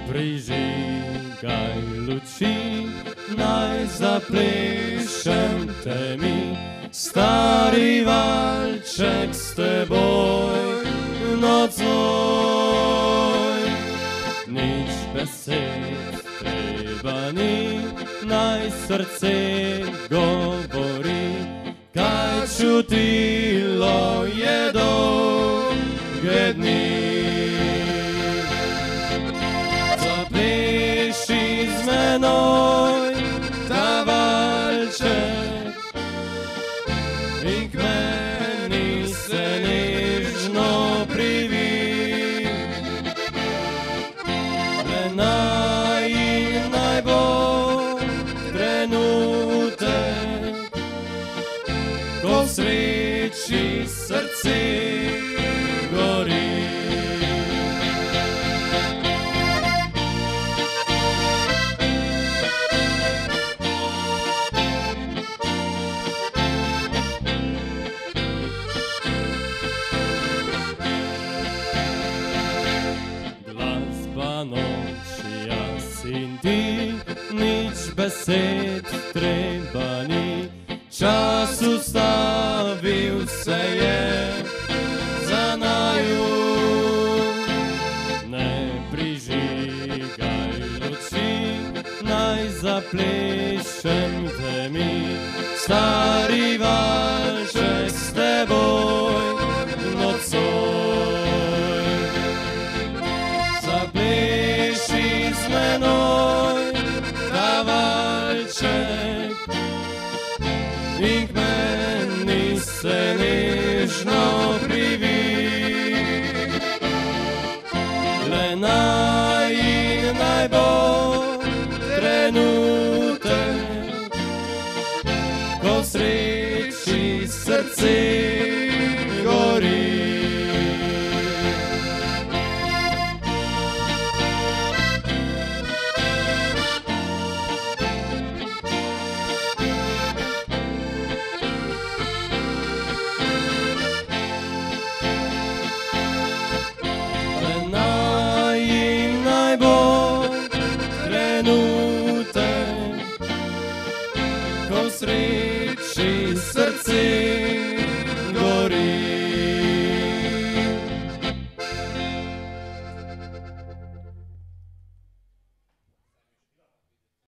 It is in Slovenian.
Prižigaj luči, naj zaplešem te mi, stari valček s teboj nocoj. Nič besed treba ni, naj srce govori, kaj čutilo je dolge dni. Zapleši z menoj ta valček in k meni se nežno privi. Le naj bo trenutek, ko v sreči srce gori. Noči jaz in ti, nič besed treba ni, čas ustavil se je za naju. Ne prižigaj luči, naj zaplešem te mi, stari valček s teboj nocoj. Zapleši z menoj ta valček in k meni se nežno privi. Le naj bo trenutek, ko v sreči srce